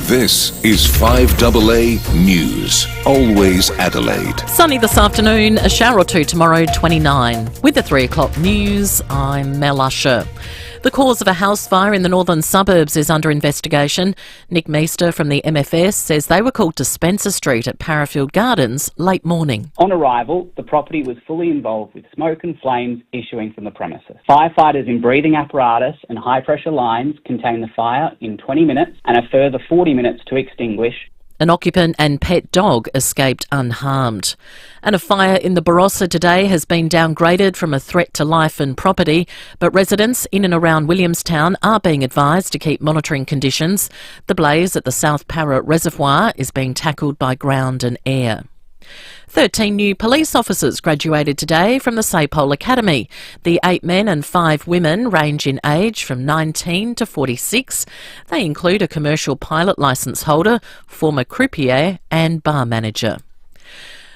This is 5AA News, always Adelaide. Sunny this afternoon, a shower or two tomorrow, 29. With the 3 o'clock news, I'm Mel Usher. The cause of a house fire in the northern suburbs is under investigation. Nick Meester from the MFS says they were called to Spencer Street at Parafield Gardens late morning. On arrival, the property was fully involved with smoke and flames issuing from the premises. Firefighters in breathing apparatus and high-pressure lines contained the fire in 20 minutes and a further 40 minutes to extinguish. An occupant and pet dog escaped unharmed. And a fire in the Barossa today has been downgraded from a threat to life and property, but residents in and around Williamstown are being advised to keep monitoring conditions. The blaze at the South Parra Reservoir is being tackled by ground and air. 13 new police officers graduated today from the Sapole Academy. The 8 men and 5 women range in age from 19 to 46. They include a commercial pilot licence holder, former croupier and bar manager.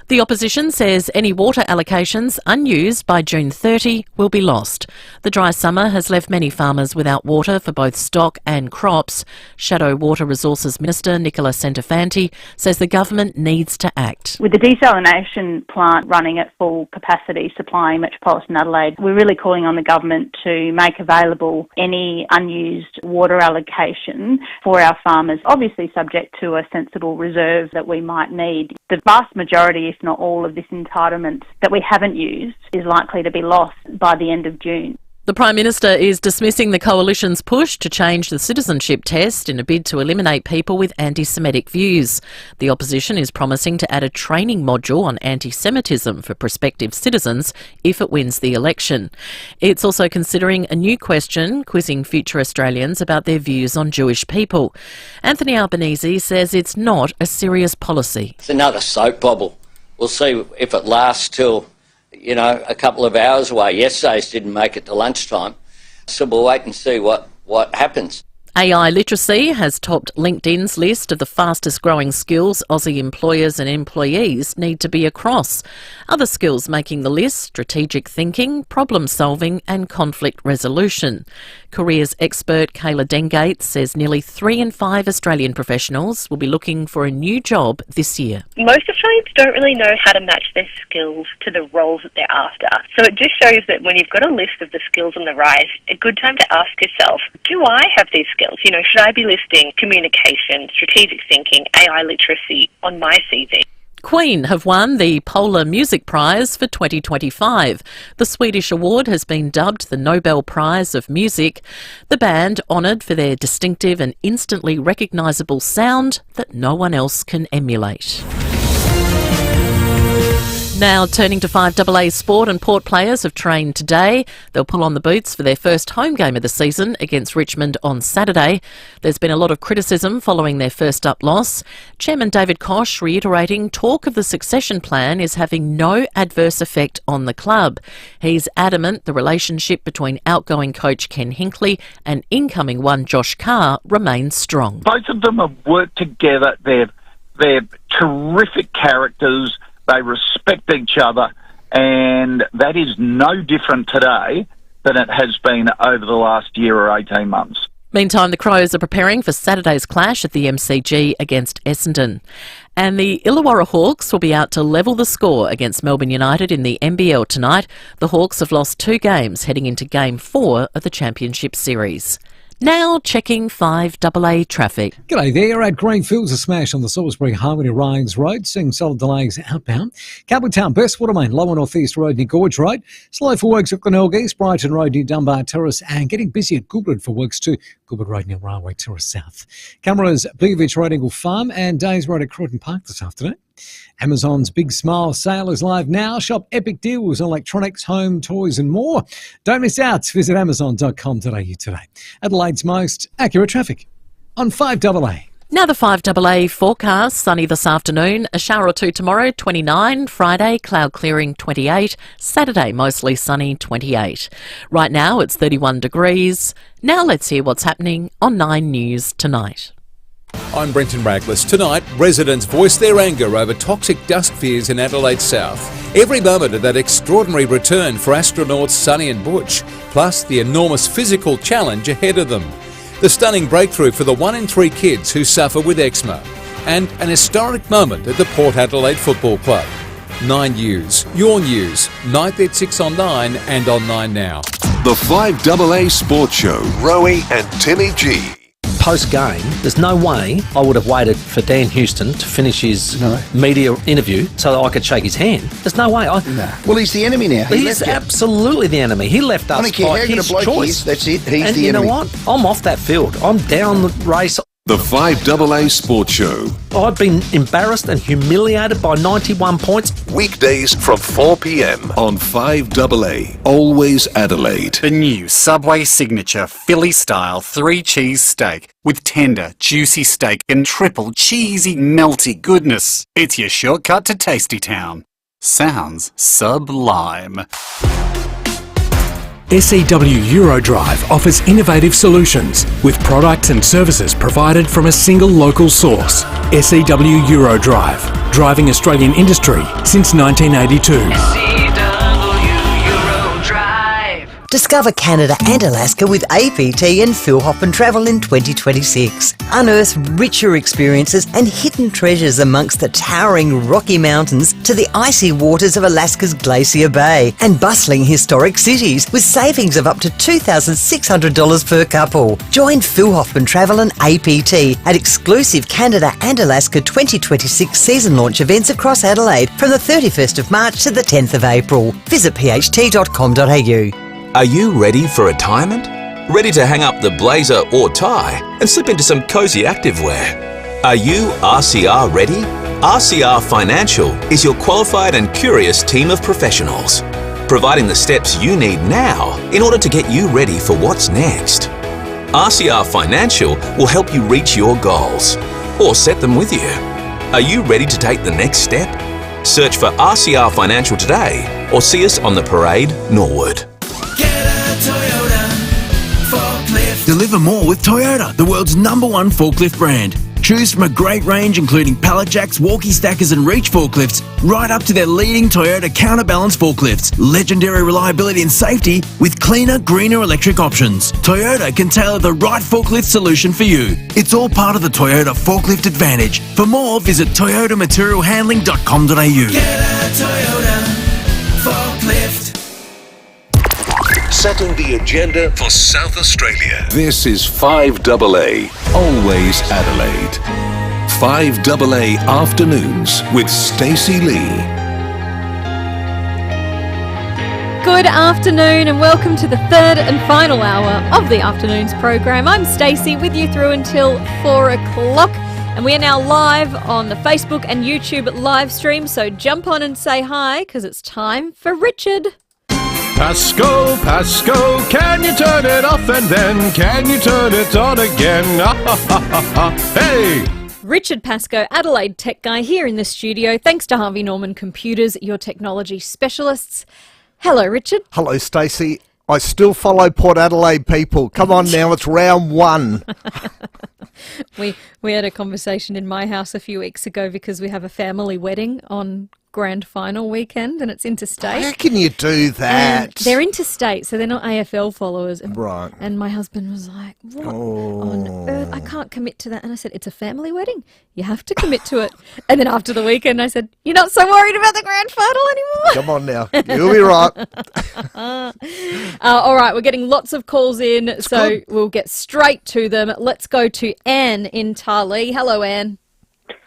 The opposition says any water allocations unused by June 30 will be lost. The dry summer has left many farmers without water for both stock and crops. Shadow Water Resources Minister Nicola Centofanti says the government needs to act. With the desalination plant running at full capacity supplying Metropolitan Adelaide, we're really calling on the government to make available any unused water allocation for our farmers, obviously subject to a sensible reserve that we might need. The vast majority, if not all, of this entitlement that we haven't used is likely to be lost by the end of June. The Prime Minister is dismissing the Coalition's push to change the citizenship test in a bid to eliminate people with anti-Semitic views. The opposition is promising to add a training module on anti-Semitism for prospective citizens if it wins the election. It's also considering a new question quizzing future Australians about their views on Jewish people. Anthony Albanese says it's not a serious policy. It's another soap bubble. We'll see if it lasts till a couple of hours away. Yesterday's didn't make it to lunchtime, so we'll wait and see what happens. AI literacy has topped LinkedIn's list of the fastest growing skills Aussie employers and employees need to be across. Other skills making the list: strategic thinking, problem solving and conflict resolution. Careers expert Kayla Dengate says nearly 3 in 5 Australian professionals will be looking for a new job this year. Most Australians don't really know how to match their skills to the roles that they're after. So it just shows that when you've got a list of the skills on the rise, a good time to ask yourself, do I have these skills? Should I be listing communication, strategic thinking, AI literacy on my CV? Queen have won the Polar Music Prize for 2025. The Swedish award has been dubbed the Nobel Prize of Music. The band honoured for their distinctive and instantly recognisable sound that no one else can emulate. Now turning to 5AA sport, and Port players have trained today. They'll pull on the boots for their first home game of the season against Richmond on Saturday. There's been a lot of criticism following their first up loss. Chairman David Koch reiterating talk of the succession plan is having no adverse effect on the club. He's adamant the relationship between outgoing coach Ken Hinkley and incoming one Josh Carr remains strong. Both of them have worked together. They're terrific characters. They respect each other, and that is no different today than it has been over the last year or 18 months. Meantime, the Crows are preparing for Saturday's clash at the MCG against Essendon. And the Illawarra Hawks will be out to level the score against Melbourne United in the NBL tonight. The Hawks have lost 2 games heading into Game 4 of the Championship Series. Now checking 5AA traffic. G'day there. At Greenfields, a smash on the Salisbury Highway to Ryans Road, seeing solid delays outbound. Campbelltown, Bestwater Main, Lower North East Road near Gorge Road. Slow for works at Glenelg East, Brighton Road near Dunbar Terrace, and getting busy at Goulburn for works too. Goulburn Road near Railway Terrace South. Cameras, Begovich Road, Eagle Farm, and Days Road at Croydon Park this afternoon. Amazon's Big Smile sale is live now. Shop epic deals on electronics, home, toys and more. Don't miss out. Visit amazon.com.au today. Adelaide's most accurate traffic on 5AA. Now the 5AA forecast: sunny this afternoon, a shower or two tomorrow, 29, Friday cloud clearing 28, Saturday mostly sunny 28. Right now it's 31 degrees. Now let's hear what's happening on 9 News tonight. I'm Brenton Raglis. Tonight, residents voice their anger over toxic dust fears in Adelaide South. Every moment of that extraordinary return for astronauts Sonny and Butch, plus the enormous physical challenge ahead of them. the stunning breakthrough for the 1 in 3 kids who suffer with eczema, and an historic moment at the Port Adelaide Football Club. 9 News, your news, 9th at 6 on 9 and on 9 Now. The 5AA Sports Show. Rowie and Timmy G. Post-game, there's no way I would have waited for Dan Houston to finish his media interview so that I could shake his hand. There's no way. Well, he's the enemy now. He's absolutely the enemy. He left us I don't care by how good a his bloke he choice. is, that's it. He's the and enemy. you know what? I'm off that field. I'm down the race. The 5AA Sports Show. I've been embarrassed and humiliated by 91 points. Weekdays from 4 p.m. on 5AA. Always Adelaide. The new Subway signature Philly-style 3-cheese steak with tender, juicy steak and triple cheesy, melty goodness. It's your shortcut to Tasty Town. Sounds sublime. SEW Eurodrive offers innovative solutions with products and services provided from a single local source. SEW Eurodrive, driving Australian industry since 1982. Discover Canada and Alaska with APT and FIVEAA Travel in 2026. Unearth richer experiences and hidden treasures amongst the towering Rocky Mountains to the icy waters of Alaska's Glacier Bay and bustling historic cities with savings of up to $2,600 per couple. Join FIVEAA Travel and APT at exclusive Canada and Alaska 2026 season launch events across Adelaide from the 31st of March to the 10th of April. Visit pht.com.au. Are you ready for retirement? Ready to hang up the blazer or tie and slip into some cozy activewear? Are you RCR ready? RCR Financial is your qualified and curious team of professionals, providing the steps you need now in order to get you ready for what's next. RCR Financial will help you reach your goals or set them with you. Are you ready to take the next step? Search for RCR Financial today or see us on the Parade, Norwood. Deliver more with Toyota, the world's #1 forklift brand. Choose from a great range including pallet jacks, walkie stackers and reach forklifts, right up to their leading Toyota counterbalance forklifts. Legendary reliability and safety with cleaner, greener electric options. Toyota can tailor the right forklift solution for you. It's all part of the Toyota Forklift Advantage. For more, visit toyotamaterialhandling.com.au. Get a Toyota forklift. Setting the agenda for South Australia. This is 5AA, always Adelaide. 5AA Afternoons with Stacey Lee. Good afternoon and welcome to the third and final hour of the afternoons program. I'm Stacey with you through until 4 o'clock. And we are now live on the Facebook and YouTube live stream, so jump on and say hi because it's time for Richard. Pasco, Pasco, can you turn it off and then can you turn it on again? Hey! Richard Pasco, Adelaide tech guy here in the studio. Thanks to Harvey Norman Computers, your technology specialists. Hello, Richard. Hello, Stacey. I still follow Port Adelaide people. Come on now, it's round 1. We had a conversation in my house a few weeks ago because we have a family wedding on grand final weekend and it's interstate. How can you do that? And they're interstate, so they're not AFL followers. Right. And my husband was like, what on earth? I can't commit to that. And I said, it's a family wedding. You have to commit to it. And then after the weekend, I said, you're not so worried about the grand final anymore. Come on now. You'll be right. All right, we're getting lots of calls in, so we'll get straight to them. Let's go to Anne in Tarlee. Hello, Anne.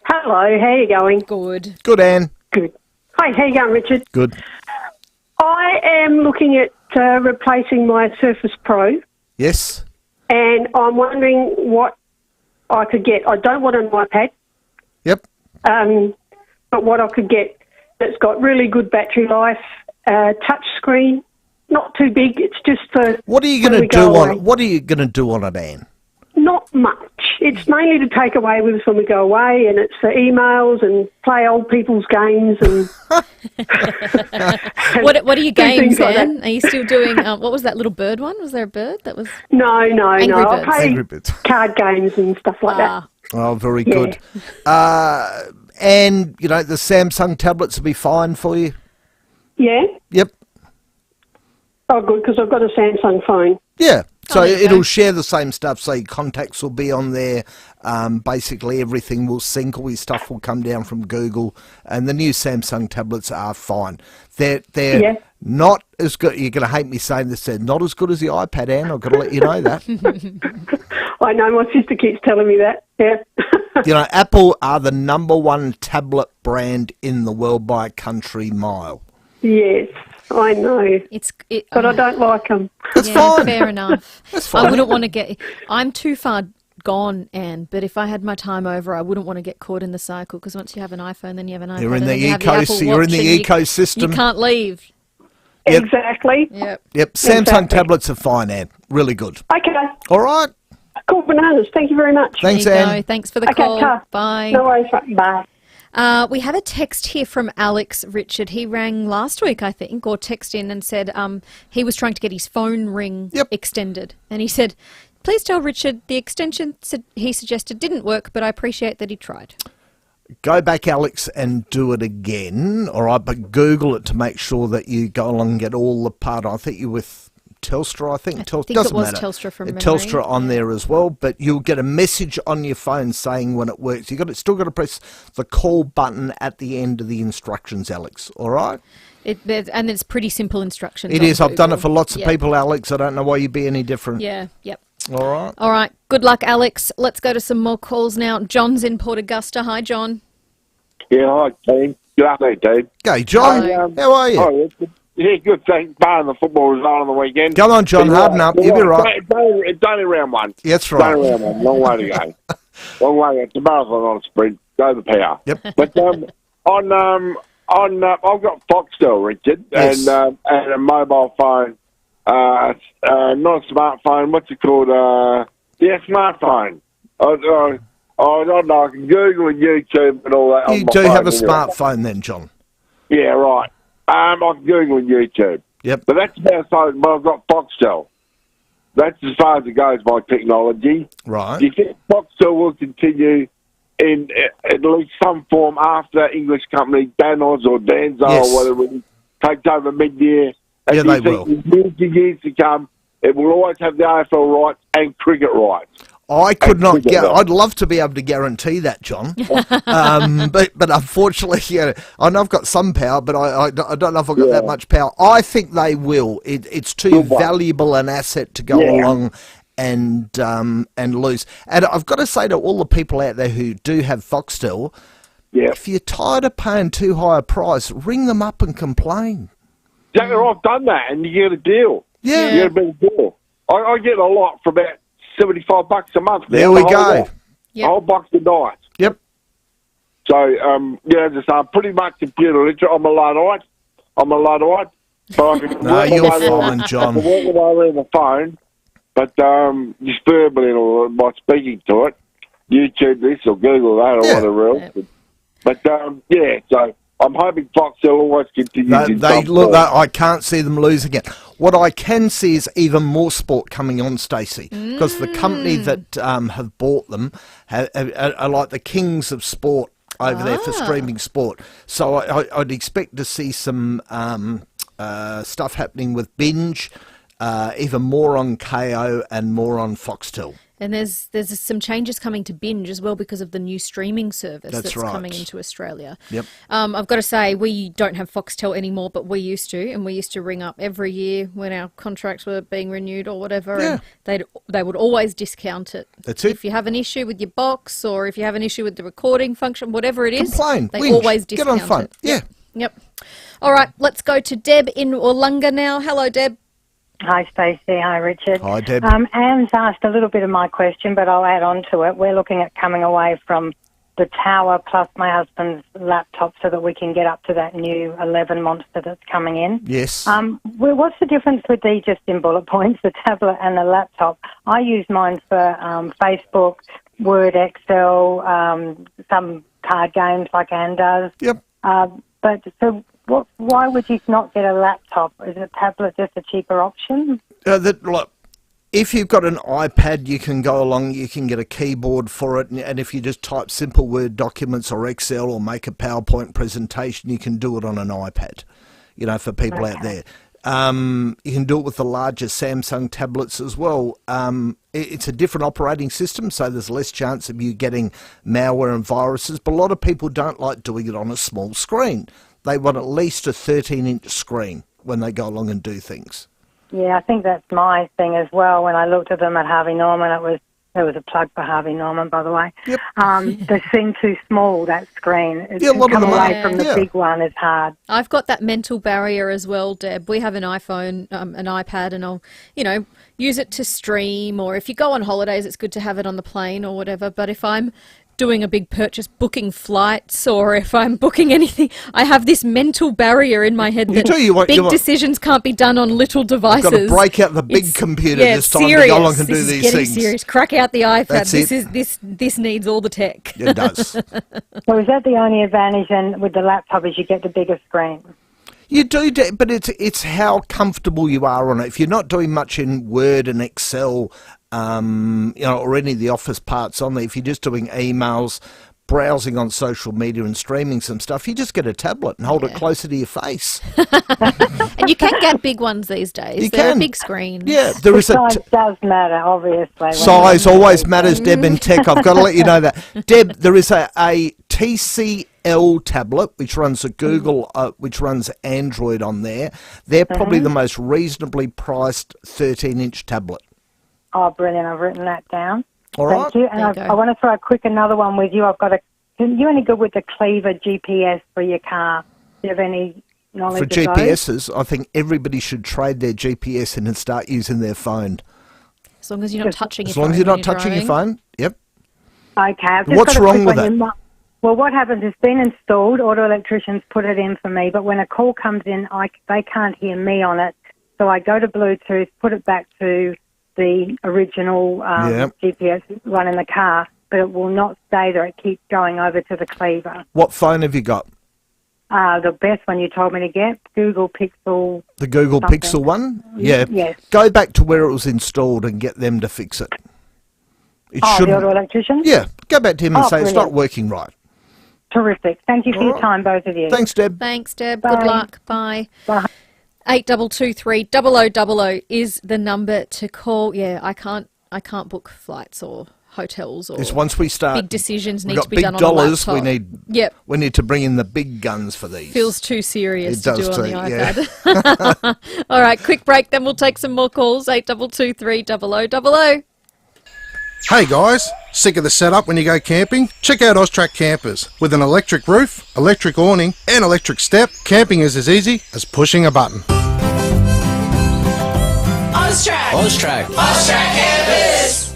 Hello, how are you going? Good. Good, Anne. Good. Hi, how you going, Richard? Good. I am looking at replacing my Surface Pro. Yes. And I'm wondering what I could get. I don't want an iPad. Yep. But what I could get that's got really good battery life, touch screen, not too big. It's just for What are you going to do on it? What are you going to do on it, Anne? Not much. It's mainly to take away with us when we go away, and it's for emails and play old people's games and. What are your games, like Anne? Are you still doing? What was that little bird one? Was there a bird that was? No. Angry Birds. I Angry play Birds. card games and stuff like that. Oh, very Yeah. good. And, you know, the Samsung tablets will be fine for you? Yeah. Yep. Oh, good, because I've got a Samsung phone. Yeah, So there you it'll go. share the same stuff. So your contacts will be on there. Basically, everything will sync. All your stuff will come down from Google. And the new Samsung tablets are fine. They're not as good. You're going to hate me saying this. They're not as good as the iPad, Anne. I've got to let you know that. I know, my sister keeps telling me that. Yeah. You know, Apple are the #1 tablet brand in the world by a country mile. Yes, I know. But I don't like them. That's fine. Fair enough. That's fine. I wouldn't want to get... I'm too far gone, Anne, but if I had my time over, I wouldn't want to get caught in the cycle, because once you have an iPhone, then you have an iPad. You're in and the then you have the Apple you're in Watch the and ecosystem. You can't leave. Yep. Exactly. Yep. Samsung Exactly. tablets are fine, Anne. Really good. Okay. All right. Cool bananas. Thank you very much. Thanks, There you Anne. go. Thanks for the call. Bye. No worries. Bye. We have a text here from Alex Richard. He rang last week, I think, or texted in and said he was trying to get his phone ring extended. And he said, please tell Richard the extension he suggested didn't work, but I appreciate that he tried. Go back, Alex, and do it again. All right, but Google it to make sure that you go along and get all the part. I think you're with Telstra, I think. think doesn't it was matter. Telstra from memory. Telstra on there as well, but you'll get a message on your phone saying when it works. Still got to press the call button at the end of the instructions, Alex. All right? And it's pretty simple instructions. It on is. I've done it Google. for lots of Yeah. people, Alex. I don't know why you'd be any different. Yeah, yep. All right. All right. Good luck, Alex. Let's go to some more calls now. John's in Port Augusta. Hi, John. Yeah, hi, team. Good afternoon, Dave. Okay, John. How are you? Oh, yeah, good. Thanks. Barring the football result on the weekend. Come on, John. Harden up. You'll be right. It's only round one. That's right. It's only round one. Long way to go. Long way. It's a marathon on a sprint. Go the power. Yep. But I've got Foxtel, Richard, Yes. and a mobile phone. Not a smartphone. What's it called? Smartphone. I don't know. I can Google and YouTube and all that. You on my do phone have a anyway. smartphone then, John. Yeah, right. I can Google and YouTube. Yep. But that's about so. But I've got Foxtel. That's as far as it goes by technology. Right. Do you think Foxtel will continue in at least some form after English company Danos or Danzo Yes. or whatever it takes over mid-year? And Yeah, do you they think in years to come, it will always have the AFL rights and cricket rights? I could not cricket get. rights. I'd love to be able to guarantee that, John. But unfortunately, yeah, I know I've got some power, but I don't know if I've got that much power. I think they will. It's too valuable an asset to go along and lose. And I've got to say to all the people out there who do have Foxtel, if you're tired of paying too high a price, ring them up and complain. Exactly, I've done that, and you get a deal. Yeah. You get a better deal. I get a lot for about $75 a month. There we go. A whole box of nights. Yep. So, just I'm pretty much computer literate. I'm a Luddite. So I can No, work you're my way fine, John. I can work my way on the phone, but just verbally or by speaking to it, YouTube this or Google that or whatever else. But so I'm hoping Foxtel always continues. in some form. I can't see them losing it. What I can see is even more sport coming on, Stacey, because the company that have bought them are like the kings of sport over there for streaming sport. So I'd expect to see some stuff happening with Binge, even more on KO and more on Foxtel. And there's some changes coming to Binge as well because of the new streaming service that's coming into Australia. Yep. I've got to say, we don't have Foxtel anymore, but we used to, and we used to ring up every year when our contracts were being renewed or whatever, and they would always discount it. That's it. If you have an issue with your box or if you have an issue with the recording function, whatever it is, Complain. they Whinge. always Get discount on phone. it. Yeah. Yep. All right, let's go to Deb in Wollonga now. Hello, Deb. Hi, Stacey. Hi, Richard. Hi, Deb. Anne's asked a little bit of my question, but I'll add on to it. We're looking at coming away from the tower plus my husband's laptop so that we can get up to that new 11 monster that's coming in. Yes. What's the difference with these, just in bullet points, the tablet and the laptop? I use mine for Facebook, Word, Excel, some card games like Anne does. Yep. Why would you not get a laptop? Is a tablet just a cheaper option? Look, if you've got an iPad, you can go along, you can get a keyboard for it, and if you just type simple Word documents or Excel or make a PowerPoint presentation, you can do it on an iPad, for people out there. You can do it with the larger Samsung tablets as well. It's a different operating system, so there's less chance of you getting malware and viruses, but a lot of people don't like doing it on a small screen. They want at least a 13-inch screen when they go along and do things. Yeah, I think that's my thing as well. When I looked at them at Harvey Norman, there was a plug for Harvey Norman, by the way. Yep. They seem too small, that screen. Yeah, a lot of them away are. from the big one is hard. I've got that mental barrier as well, Deb. We have an iPhone, an iPad, and I'll, use it to stream, or if you go on holidays, it's good to have it on the plane or whatever. But if I'm doing a big purchase, booking flights, or if I'm booking anything, I have this mental barrier in my head that big decisions can't be done on little devices. I've got to break out the big computer this time to go along and do these things. Serious. Crack out the iPad. That's This needs all the tech. It does. So is that the only advantage then with the laptop is you get the bigger screen? You do, but it's how comfortable you are on it. If you're not doing much in Word and Excel, or any of the office parts on there, if you're just doing emails, browsing on social media and streaming some stuff, you just get a tablet and hold it closer to your face. And you can get big ones these days. They're a big screen. Yeah, there is size does matter, obviously. Size always matters, Deb, in tech. I've got to let you know that. Deb, there is a TCL tablet, which runs a Google, which runs Android on there. They're probably the most reasonably priced 13-inch tablet. Oh, brilliant. I've written that down. All right. Thank you. And I want to throw another one with you. Are you any good with the Cleaver GPS for your car? Do you have any knowledge for of GPSs, I think everybody should trade their GPS in and start using their phone. As long as you're not touching your phone. As long as you're not touching your phone, yep. Okay. I've just What's got a wrong quick with one. it? Well, what happens is it's been installed, auto electricians put it in for me, but when a call comes in, they can't hear me on it, so I go to Bluetooth, put it back to the original GPS run in the car, but it will not stay there. It keeps going over to the Cleaver. What phone have you got? The best one you told me to get, Google Pixel. The Google something. Pixel one? Yeah. Yes. Go back to where it was installed and get them to fix it. The auto electrician? Yeah. Go back to him and say brilliant. it's not working right. Terrific. Thank you for your time, both of you. Thanks, Deb. Thanks, Deb. Bye. Good luck. Bye. Bye. 8223 0000 is the number to call. Yeah, I can't book flights or hotels or It's once we start big decisions we've need got to be big done dollars, on a laptop. we need to bring in the big guns for these. Feels too serious It to does do on too, the yeah. iPad. All right, quick break, then we'll take some more calls. 8223 0000. Hey guys, sick of the setup when you go camping? Check out Austrac Campers. With an electric roof, electric awning and electric step, camping is as easy as pushing a button. Austrac Campus.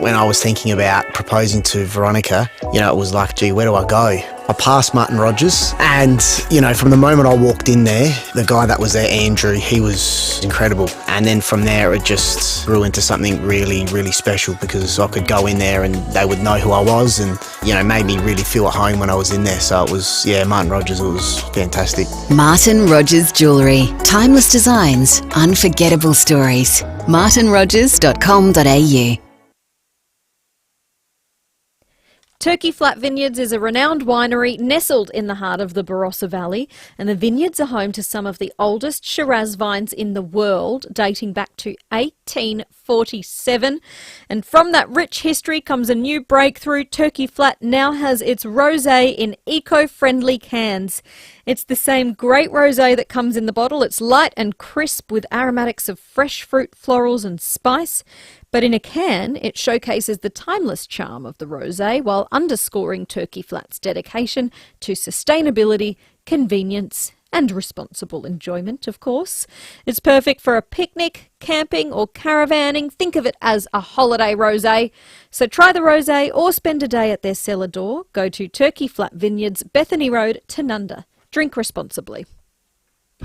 When I was thinking about proposing to Veronica, it was like, gee, where do I go? I passed Martin Rogers and, from the moment I walked in there, the guy that was there, Andrew, he was incredible. And then from there, it just grew into something really, really special because I could go in there and they would know who I was and, made me really feel at home when I was in there. So it was, Martin Rogers, it was fantastic. Martin Rogers Jewellery. Timeless designs, unforgettable stories. martinrogers.com.au. Turkey Flat Vineyards is a renowned winery nestled in the heart of the Barossa Valley, and the vineyards are home to some of the oldest Shiraz vines in the world, dating back to 1847. And from that rich history comes a new breakthrough. Turkey Flat now has its rosé in eco-friendly cans. It's the same great rosé that comes in the bottle. It's light and crisp with aromatics of fresh fruit, florals and spice. But in a can, it showcases the timeless charm of the rosé while underscoring Turkey Flat's dedication to sustainability, convenience and responsible enjoyment, of course. It's perfect for a picnic, camping or caravanning. Think of it as a holiday rosé. So try the rosé or spend a day at their cellar door. Go to Turkey Flat Vineyards, Bethany Road, Tanunda. Drink responsibly.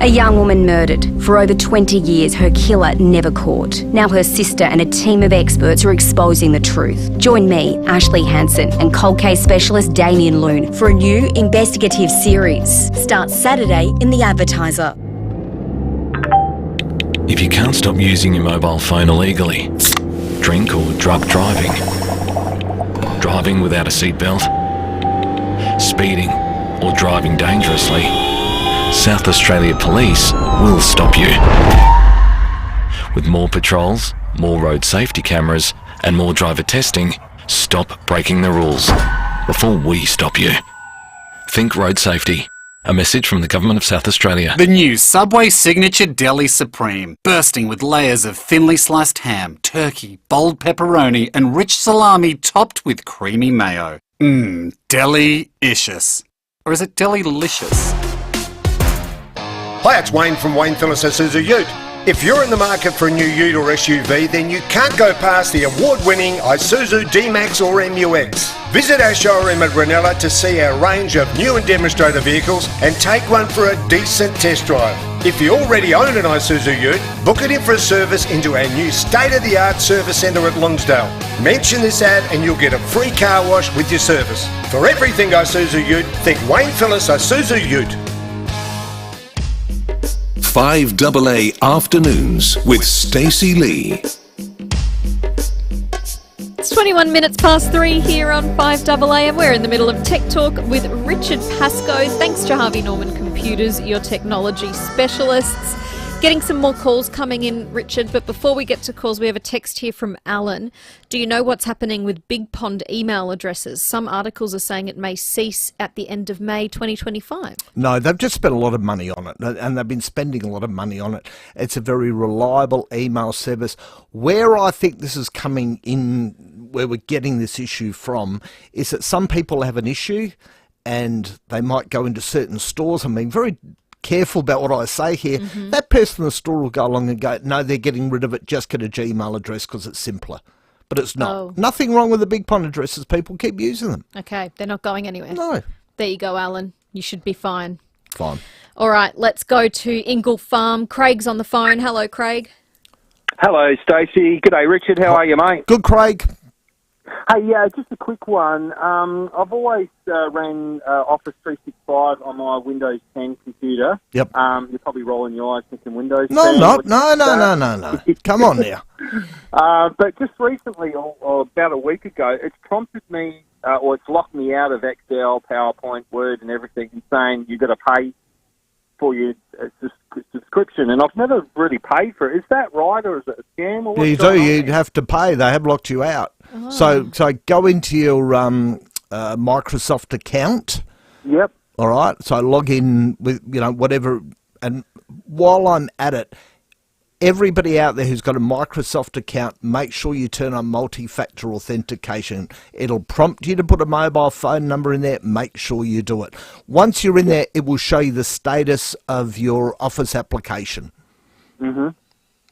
A young woman murdered. For over 20 years, her killer never caught. Now her sister and a team of experts are exposing the truth. Join me, Ashley Hansen, and cold case specialist Damien Loon for a new investigative series. Starts Saturday in The Advertiser. If you can't stop using your mobile phone illegally, drink or drug driving, driving without a seatbelt, speeding or driving dangerously, South Australia Police will stop you. With more patrols, more road safety cameras, and more driver testing, stop breaking the rules before we stop you. Think road safety. A message from the Government of South Australia. The new Subway Signature Deli Supreme, bursting with layers of thinly sliced ham, turkey, bold pepperoni, and rich salami topped with creamy mayo. Mmm, deli-icious. Or is it deli-licious? Hi, it's Wayne from Wayne Phillips Isuzu Ute. If you're in the market for a new ute or SUV, then you can't go past the award-winning Isuzu D-Max or MUX. Visit our showroom at Ranella to see our range of new and demonstrator vehicles and take one for a decent test drive. If you already own an Isuzu Ute, book it in for a service into our new state-of-the-art service centre at Lonsdale. Mention this ad and you'll get a free car wash with your service. For everything Isuzu Ute, think Wayne Phillips Isuzu Ute. 5AA Afternoons with Stacey Lee. It's 21 minutes past 3 here on 5AA, and we're in the middle of Tech Talk with Richard Pascoe. Thanks to Harvey Norman Computers, your technology specialists. Getting some more calls coming in, Richard, but before we get to calls, we have a text here from Alan. Do you know what's happening with Big Pond email addresses? Some articles are saying it may cease at the end of May 2025. No, they've just spent a lot of money on it, and they've been spending a lot of money on it. It's a very reliable email service. Where I think this is coming in, where we're getting this issue from, is that some people have an issue and they might go into certain stores. I'm being very careful about what I say here. That person in the store will go along and go, no, they're getting rid of it, just get a Gmail address because it's simpler. But it's not. Oh. Nothing wrong with the Big Pond addresses. People keep using them. Okay, they're not going anywhere. No. There you go, Alan. You should be fine. Fine. All right, let's go to Ingle Farm. Craig's on the phone. Hello, Craig. Hello, Stacey. G'day, Richard. How are you, mate? Good, Craig. Hey, just a quick one. I've always ran Office 365 on my Windows 10 computer. Yep. You're probably rolling your eyes thinking Windows 10. No, I'm not. No. Come on now. But just recently, or about a week ago, it's prompted me, or it's locked me out of Excel, PowerPoint, Word, and everything, and saying you've got to pay for your subscription, and I've never really paid for it. Is that right, or is it a scam? Or what's You do. going on You'd there? have to pay. They have locked you out. Oh. So go into your Microsoft account. Yep. All right. So log in with whatever. And while I'm at it, everybody out there who's got a Microsoft account, make sure you turn on multi-factor authentication. It'll prompt you to put a mobile phone number in there. Make sure you do it. Once you're in there, it will show you the status of your Office application. Mm-hmm.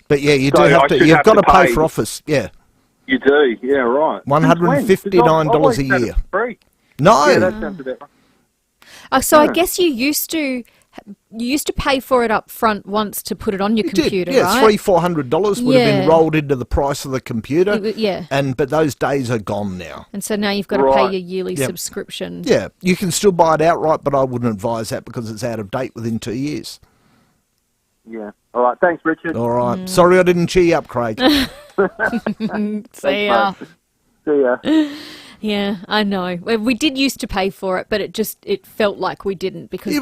But yeah, you So do have I to. should You've have got to to pay pay. for Office. Yeah. You do, yeah, right. $159 a year. Free. No. Yeah, that sounds about right. So I Yeah. guess you used to pay for it up front once to put it on your computer, Yeah, right? $300-$400 would have been rolled into the price of the computer. Yeah. But those days are gone now. And so now you've got to Right. pay your yearly Yep. subscription. Yeah, you can still buy it outright, but I wouldn't advise that because it's out of date within 2 years. Yeah. All right, thanks, Richard. All right. Sorry I didn't cheer you up, Craig. See ya. See ya. Yeah, I know. Well, we did used to pay for it, but it felt like we didn't because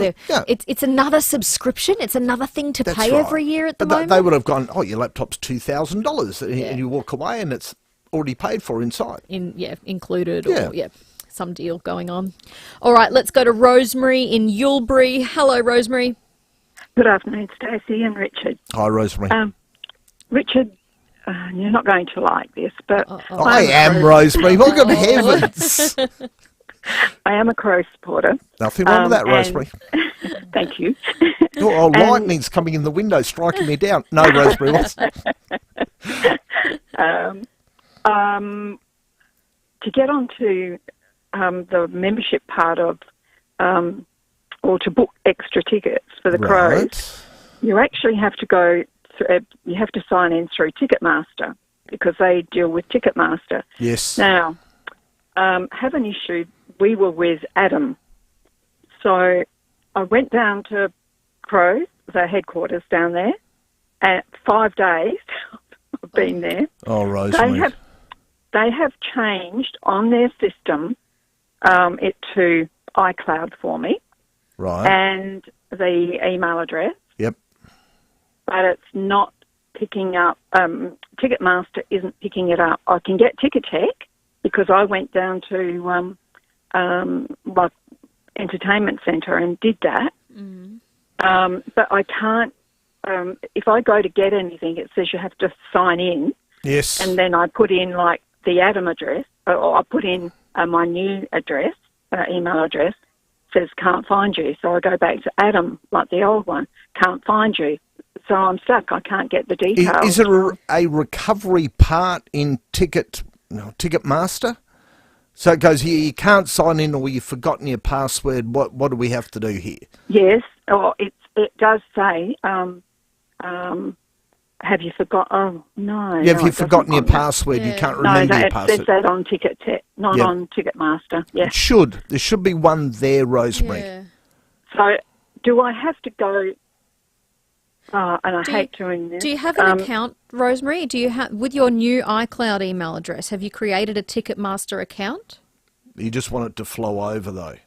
it's another subscription. It's another thing to pay right. every year at the But moment. they would have gone, oh, your laptop's $2,000, and you walk away and it's already paid for inside. Included Yeah. or some deal going on. All right, let's go to Rosemary in Yulbury. Hello, Rosemary. Good afternoon, Stacey and Richard. Hi, Rosemary. Richard, you're not going to like this, but I am, Rosemary. Oh, good heavens. I am a Crow supporter. Nothing wrong with that, Rosemary. Thank you. Oh, lightning's coming in the window, striking me down. No, Rosemary, what's... To get onto the membership part of, or to book extra tickets for the Crows, you actually have to go. You have to sign in through Ticketmaster because they deal with Ticketmaster. Yes. Now, have an issue. We were with Adam, so I went down to Crows, their headquarters down there, and 5 days I've been there. Oh, Rosemary. They have changed on their system it to iCloud for me. Right. And the email address. Yep. But it's not picking up. Ticketmaster isn't picking it up. I can get Ticketek because I went down to my entertainment centre and did that. But I can't. If I go to get anything, it says you have to sign in. Yes. And then I put in like the Adam address, or I put in my new address, email address. Says can't find you. So I go back to Adam, like the old one. Can't find you. So I'm stuck. I can't get the details. Is there a recovery part in Ticketmaster? So it goes, you can't sign in or you've forgotten your password. What do we have to do here? Yes. Or it does say, have you forgot? Oh, no. Yeah, if you've forgotten your password, you can't remember your password. No, it says that on Ticketek, not on Ticketmaster. Yeah. It should. There should be one there, Rosemary. Yeah. So do I have to go... and I hate doing this. Do you have an account, Rosemary? Do you have, with your new iCloud email address, have you created a Ticketmaster account? You just want it to flow over, though.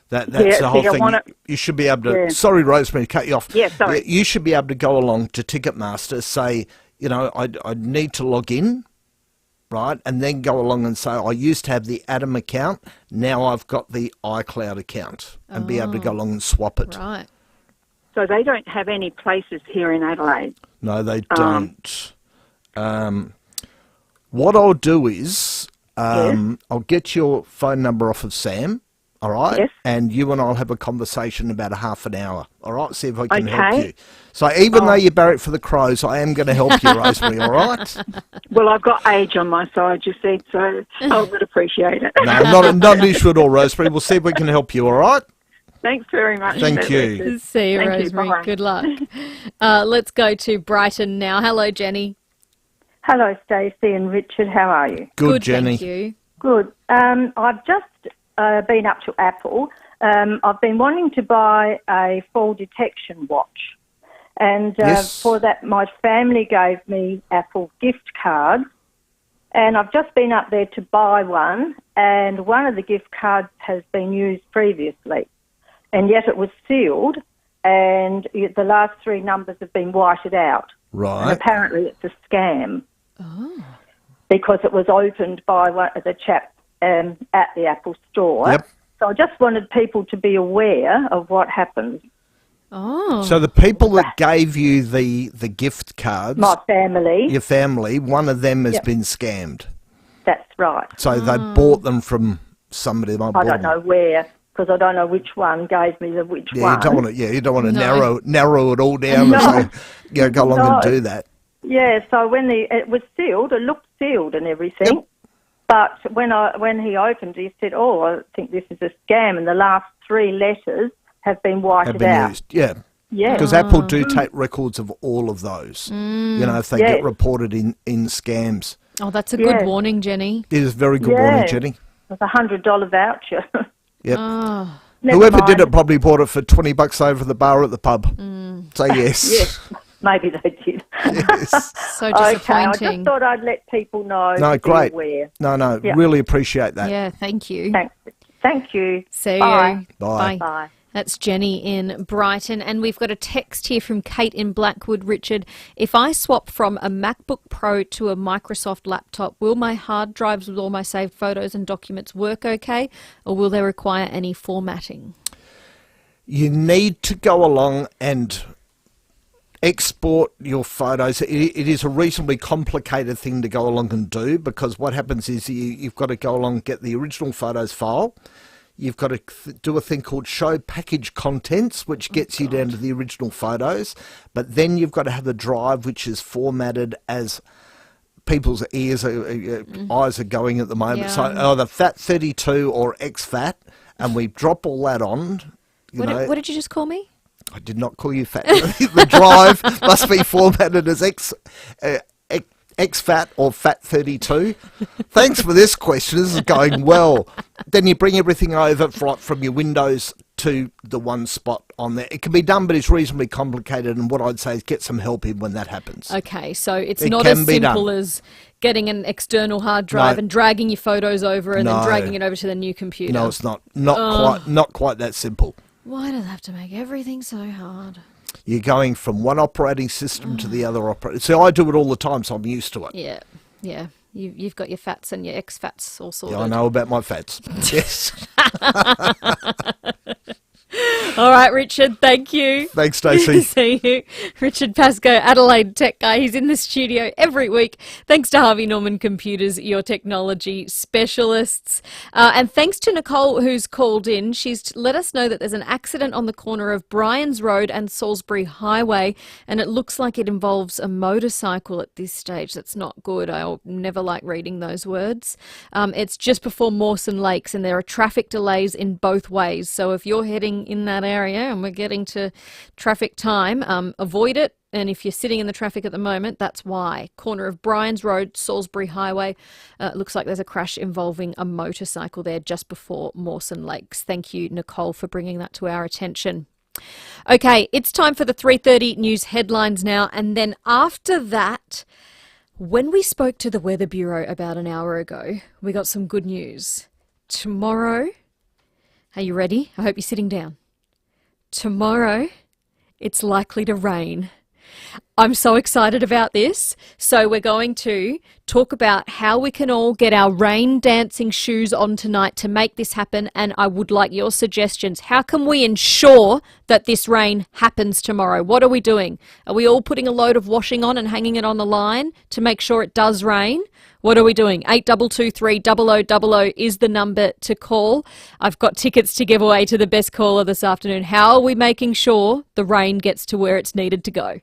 That's the whole thing. You should be able to... Yeah. Sorry, Rosemary, to cut you off. Yeah, sorry. You should be able to go along to Ticketmaster, say, I need to log in, right? And then go along and say, I used to have the Adam account, now I've got the iCloud account, and be able to go along and swap it. Right. So they don't have any places here in Adelaide? No, they don't. What I'll do is I'll get your phone number off of Sam, all right? Yes. And you and I'll have a conversation about a half an hour, all right? See if I can help you. So even though you barrack for the Crows, I am going to help you, Rosemary, all right? Well, I've got age on my side, you see, so I would appreciate it. No, not an issue at all, Rosemary. We'll see if we can help you, all right? Thanks very much. Thank you. See you, Thank you. Rosemary. Bye-bye. Good luck. Let's go to Brighton now. Hello, Jenny. Hello, Stacey and Richard. How are you? Good, Jenny. Thank you. Good. I've just been up to Apple. I've been wanting to buy a fall detection watch. And for that, my family gave me Apple gift cards. And I've just been up there to buy one. And one of the gift cards has been used previously. And yet it was sealed. And the last three numbers have been whited out. Right. And apparently it's a scam. Oh. Because it was opened by the chap at the Apple store. Yep. So I just wanted people to be aware of what happened. Oh. So the people that gave you the gift cards... My family. Your family, one of them has been scammed. That's right. So they bought them from somebody. I don't know where, because I don't know which one gave me which one. You don't want to narrow it all down and say, go along and do that. Yeah, so when it was sealed, it looked sealed and everything. Yep. But when he opened, he said, I think this is a scam, and the last three letters have been whited out. Used. Yeah. Yeah. Because Apple do take records of all of those, if they get reported in scams. Oh, that's a good warning, Jenny. It is a very good warning, Jenny. It's a $100 voucher. Yep. Oh. Whoever did it probably bought it for $20 over the bar at the pub. So yes. Yes. Maybe they did. Yes. So disappointing. Okay, I just thought I'd let people know. No, great. Be aware. No, really appreciate that. Yeah, thank you. Thank you. See Bye. you. Bye. Bye. That's Jenny in Brighton. And we've got a text here from Kate in Blackwood. Richard, if I swap from a MacBook Pro to a Microsoft laptop, will my hard drives with all my saved photos and documents work okay, or will they require any formatting? You need to go along and export your photos. It is a reasonably complicated thing to go along and do, because what happens is you've got to go along and get the original photos file. You've got to do a thing called show package contents, which gets you down to the original photos. But then you've got to have a drive which is formatted as people's eyes are going at the moment. Yeah. So either FAT32 or exFAT, and we drop all that on. What did you just call me? I did not call you fat. The drive must be formatted as exFAT or FAT32. Thanks for this question. This is going well. Then you bring everything over from your Windows to the one spot on there. It can be done, but it's reasonably complicated, and what I'd say is get some help in when that happens. Okay, so it's not as simple as getting an external hard drive and dragging your photos over and then dragging it over to the new computer. No, it's not. Not quite that simple. Why do they have to make everything so hard? You're going from one operating system to the other operating. See, I do it all the time, so I'm used to it. Yeah, yeah. You've got your fats and your ex-fats all sorted. Yeah, I know about my fats. Yes. All right, Richard, thank you. Thanks, Stacey. See you. Richard Pascoe, Adelaide tech guy. He's in the studio every week. Thanks to Harvey Norman Computers, your technology specialists. And thanks to Nicole, who's called in. She's let us know that there's an accident on the corner of Bryans Road and Salisbury Highway, and it looks like it involves a motorcycle at this stage. That's not good. I never like reading those words. It's just before Mawson Lakes, and there are traffic delays in both ways. So if you're heading in that area and we're getting to traffic time, avoid it. And if you're sitting in the traffic at the moment, that's why. Corner of Bryans Road, Salisbury Highway. Looks like there's a crash involving a motorcycle there just before Mawson Lakes. Thank you, Nicole, for bringing that to our attention. Okay, it's time for the 3:30 news headlines now. And then after that, when we spoke to the Weather Bureau about an hour ago, we got some good news. Tomorrow, are you ready? I hope you're sitting down. Tomorrow, it's likely to rain. I'm so excited about this. So we're going to talk about how we can all get our rain dancing shoes on tonight to make this happen. And I would like your suggestions. How can we ensure that this rain happens tomorrow? What are we doing? Are we all putting a load of washing on and hanging it on the line to make sure it does rain? What are we doing? 8223 0000 is the number to call. I've got tickets to give away to the best caller this afternoon. How are we making sure the rain gets to where it's needed to go?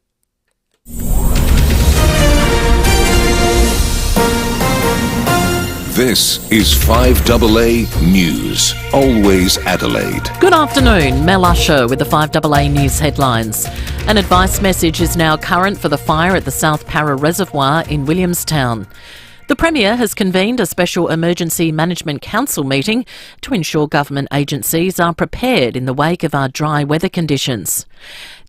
This is 5AA News, always Adelaide. Good afternoon, Mel Usher with the 5AA News headlines. An advice message is now current for the fire at the South Parra Reservoir in Williamstown. The Premier has convened a special Emergency Management Council meeting to ensure government agencies are prepared in the wake of our dry weather conditions.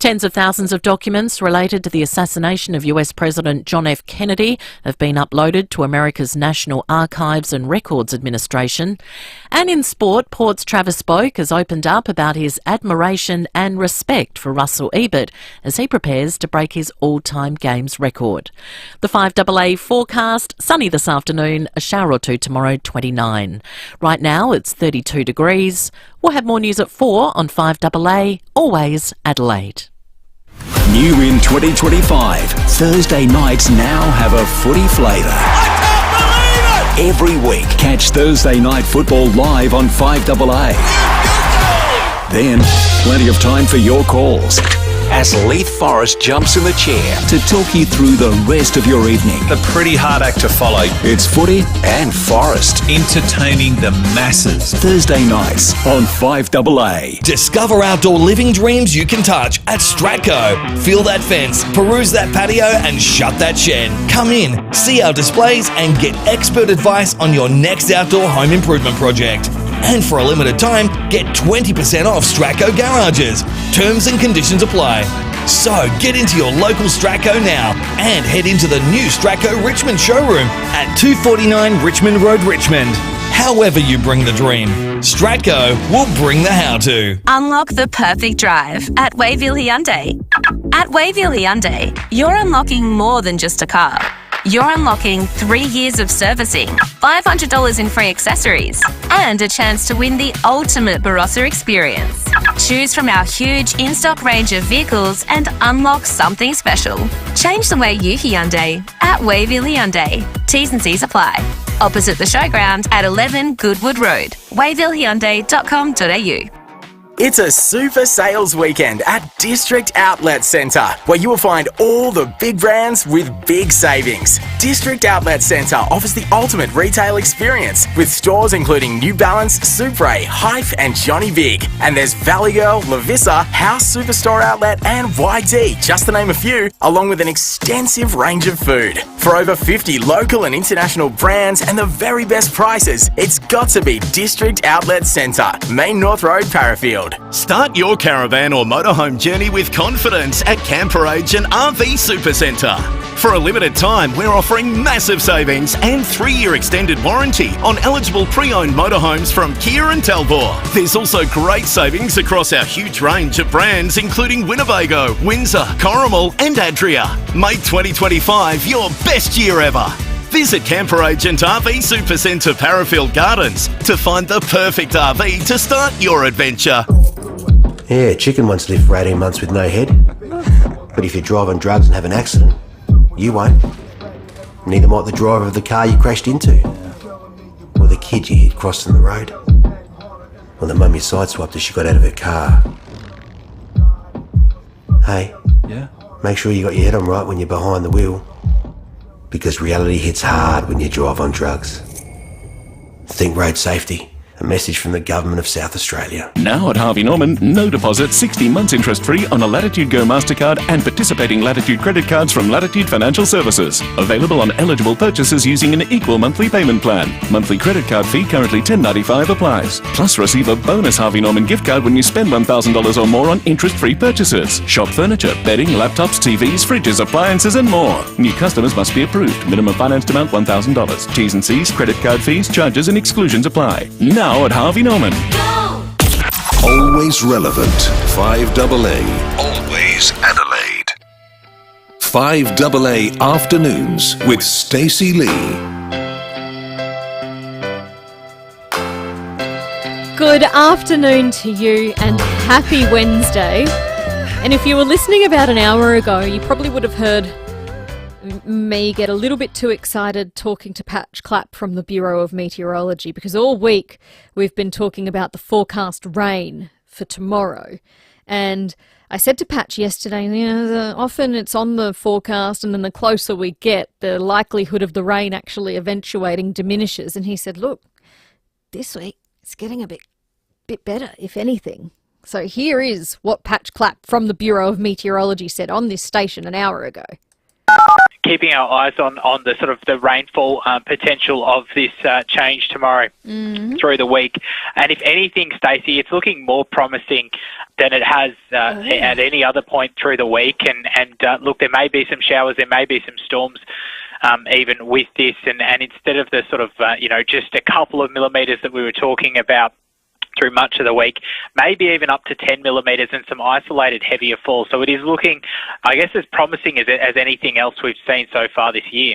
Tens of thousands of documents related to the assassination of US President John F. Kennedy have been uploaded to America's National Archives and Records Administration. And in sport, Port's Travis Boak has opened up about his admiration and respect for Russell Ebert as he prepares to break his all-time games record. The 5AA forecast, sunny this afternoon, a shower or two tomorrow, 29. Right now it's 32 degrees. We'll have more news at 4 on 5AA, always Adelaide. New in 2025, Thursday nights now have a footy flavour. Every week, catch Thursday night football live on 5AA. Then, plenty of time for your calls as Leith Forrest jumps in the chair to talk you through the rest of your evening. A pretty hard act to follow. It's footy and Forrest. Entertaining the masses. Thursday nights on 5AA. Discover outdoor living dreams you can touch at Stratco. Feel that fence, peruse that patio and shut that shed. Come in, see our displays and get expert advice on your next outdoor home improvement project. And for a limited time, get 20% off Stratco garages. Terms and conditions apply. So get into your local Stratco now and head into the new Stratco Richmond showroom at 249 Richmond Road, Richmond. However you bring the dream, Stratco will bring the how-to. Unlock the perfect drive at Wayville Hyundai. At Wayville Hyundai, you're unlocking more than just a car. You're unlocking 3 years of servicing, $500 in free accessories, and a chance to win the ultimate Barossa experience. Choose from our huge in-stock range of vehicles and unlock something special. Change the way you Hyundai at Wayville Hyundai. T's and C's apply. Opposite the showground at 11 Goodwood Road, wayvillehyundai.com.au. It's a super sales weekend at District Outlet Centre, where you will find all the big brands with big savings. District Outlet Centre offers the ultimate retail experience with stores including New Balance, Supre, Hype and Johnny Big. And there's Valley Girl, Lavissa, House Superstore Outlet and YD, just to name a few, along with an extensive range of food. For over 50 local and international brands and the very best prices, it's got to be District Outlet Centre, Main North Road, Parafield. Start your caravan or motorhome journey with confidence at Camper Age and RV Supercentre. For a limited time, we're offering massive savings and 3-year extended warranty on eligible pre-owned motorhomes from Kia and Talbot. There's also great savings across our huge range of brands, including Winnebago, Windsor, Corrimal and Adria. Make 2025 your best year ever. Visit Camper Agent RV Supercentre Parafield Gardens to find the perfect RV to start your adventure. Yeah, chicken wants to live for 18 months with no head. But if you drive on drugs and have an accident, you won't. Neither might the driver of the car you crashed into. Or the kid you hit crossing the road. Or the mum you sideswiped as she got out of her car. Hey, Yeah? make sure you got your head on right when you're behind the wheel. Because reality hits hard when you drive on drugs. Think road safety. A message from the Government of South Australia. Now at Harvey Norman, no deposit, 60 months interest-free on a Latitude Go MasterCard and participating Latitude credit cards from Latitude Financial Services. Available on eligible purchases using an equal monthly payment plan. Monthly credit card fee currently $10.95 applies. Plus receive a bonus Harvey Norman gift card when you spend $1,000 or more on interest-free purchases. Shop furniture, bedding, laptops, TVs, fridges, appliances and more. New customers must be approved. Minimum financed amount $1,000. T's and C's, credit card fees, charges and exclusions apply. Now at Harvey Norman. Always relevant. 5AA. Always Adelaide. 5AA Afternoons with Stacey Lee. Good afternoon to you and happy Wednesday. And if you were listening about an hour ago, you probably would have heard me get a little bit too excited talking to Patch Clapp from the Bureau of Meteorology, because all week we've been talking about the forecast rain for tomorrow. And I said to Patch yesterday, often it's on the forecast and then the closer we get, the likelihood of the rain actually eventuating diminishes. And he said, look, this week it's getting a bit better, if anything. So here is what Patch Clapp from the Bureau of Meteorology said on this station an hour ago. Keeping our eyes on the sort of the rainfall potential of this change tomorrow through the week. And if anything, Stacey, it's looking more promising than it has at any other point through the week. And look, there may be some showers, there may be some storms even with this. And instead of the sort of, just a couple of millimetres that we were talking about through much of the week, maybe even up to 10 millimetres and some isolated heavier fall. So it is looking, I guess, as promising as anything else we've seen so far this year.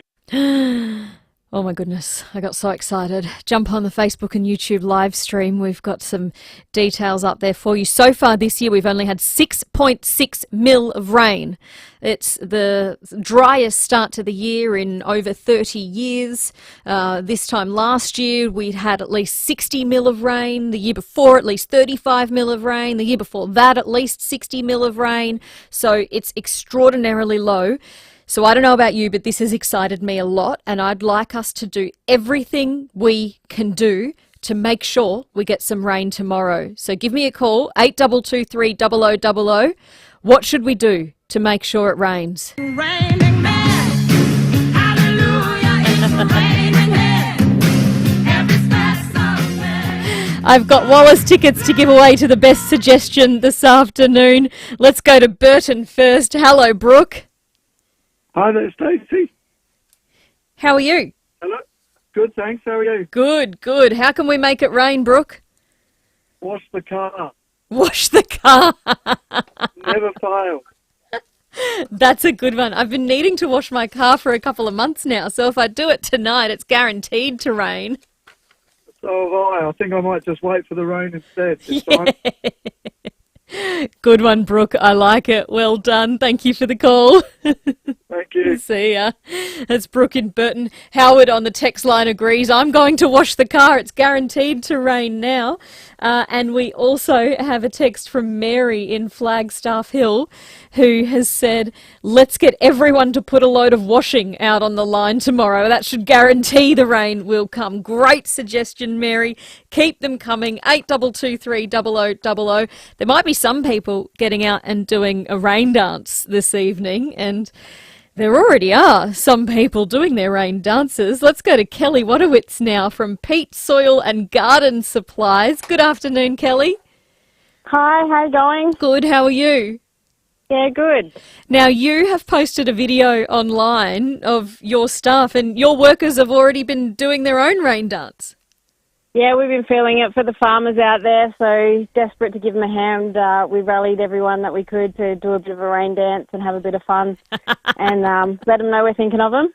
Oh my goodness, I got so excited. Jump on the Facebook and YouTube live stream. We've got some details up there for you. So far this year, we've only had 6.6 mil of rain. It's the driest start to the year in over 30 years. This time last year, we'd had at least 60 mil of rain. The year before, at least 35 mil of rain. The year before that, at least 60 mil of rain. So it's extraordinarily low. So I don't know about you, but this has excited me a lot, and I'd like us to do everything we can do to make sure we get some rain tomorrow. So give me a call, 8223 0000. What should we do to make sure it rains? I've got Wallace tickets to give away to the best suggestion this afternoon. Let's go to Burton first. Hello, Brooke. Hi there, Stacey. How are you? Hello. Good, thanks. How are you? Good, good. How can we make it rain, Brooke? Wash the car. Wash the car. Never fail. That's a good one. I've been needing to wash my car for a couple of months now, so if I do it tonight, it's guaranteed to rain. So have I. I think I might just wait for the rain instead this time. Good one, Brooke. I like it. Well done. Thank you for the call. Thank you. See ya. That's Brooke in Burton. Howard on the text line agrees. I'm going to wash the car. It's guaranteed to rain now. And we also have a text from Mary in Flagstaff Hill who has said, let's get everyone to put a load of washing out on the line tomorrow. That should guarantee the rain will come. Great suggestion, Mary. Keep them coming. 8223 0000. There might be some people getting out and doing a rain dance this evening, and there already are some people doing their rain dances. Let's go to Kelly Wadowitz now from Peat Soil and Garden Supplies. Good afternoon, Kelly. Hi, how are you going? Good, how are you? Yeah, good. Now, you have posted a video online of your staff, and your workers have already been doing their own rain dance. Yeah, we've been feeling it for the farmers out there, so desperate to give them a hand. We rallied everyone that we could to do a bit of a rain dance and have a bit of fun and let them know we're thinking of them.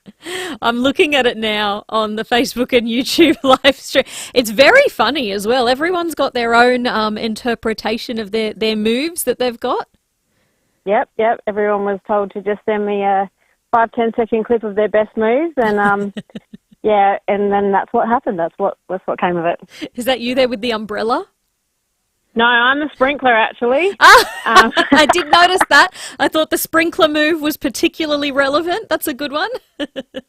I'm looking at it now on the Facebook and YouTube live stream. It's very funny as well. Everyone's got their own interpretation of their moves that they've got. Yep. Everyone was told to just send me a 5-10 second clip of their best moves, and yeah, and then that's what happened. That's what came of it. Is that you there with the umbrella? No, I'm the sprinkler, actually. I did notice that. I thought the sprinkler move was particularly relevant. That's a good one.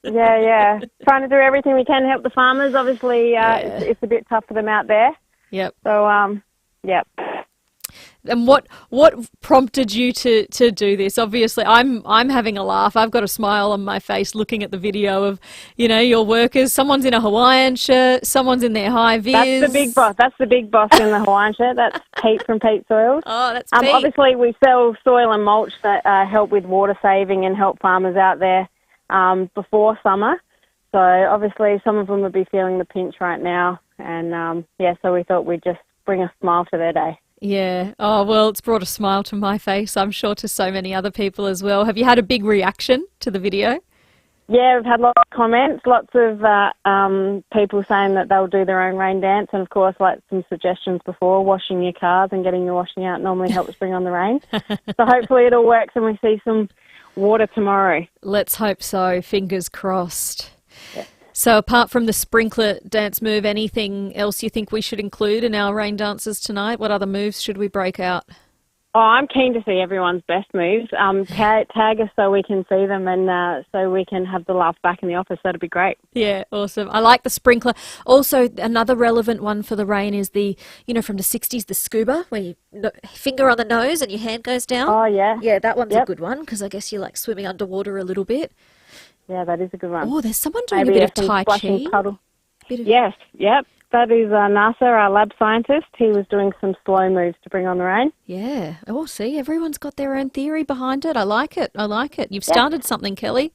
Yeah. Trying to do everything we can to help the farmers. Obviously, it's a bit tough for them out there. Yep. So, yep. And what prompted you to do this? Obviously, I'm having a laugh. I've got a smile on my face looking at the video of, your workers. Someone's in a Hawaiian shirt. Someone's in their high vis. That's the big boss. That's the big boss in the Hawaiian shirt. That's Pete from Pete Soils. Oh, that's Pete. Obviously, we sell soil and mulch that help with water saving and help farmers out there before summer. So obviously, some of them would be feeling the pinch right now. And so we thought we'd just bring a smile to their day. Yeah. Oh, well, it's brought a smile to my face. I'm sure to so many other people as well. Have you had a big reaction to the video? Yeah, we've had lots of comments, lots of people saying that they'll do their own rain dance, and of course, like some suggestions before, washing your cars and getting your washing out normally helps bring on the rain. So hopefully it all works and we see some water tomorrow. Let's hope so. Fingers crossed. Yeah. So apart from the sprinkler dance move, anything else you think we should include in our rain dances tonight? What other moves should we break out? Oh, I'm keen to see everyone's best moves. Tag us so we can see them and so we can have the laugh back in the office. That'd be great. Yeah, awesome. I like the sprinkler. Also, another relevant one for the rain is the, from the 60s, the scuba, where you finger on the nose and your hand goes down. Oh, yeah. Yeah, that one's a good one because I guess you like swimming underwater a little bit. Yeah, that is a good one. Oh, there's someone doing a bit of Tai Chi. Yes, yep. That is Nasser, our lab scientist. He was doing some slow moves to bring on the rain. Yeah. Oh, see, everyone's got their own theory behind it. I like it. You've started something, Kelly.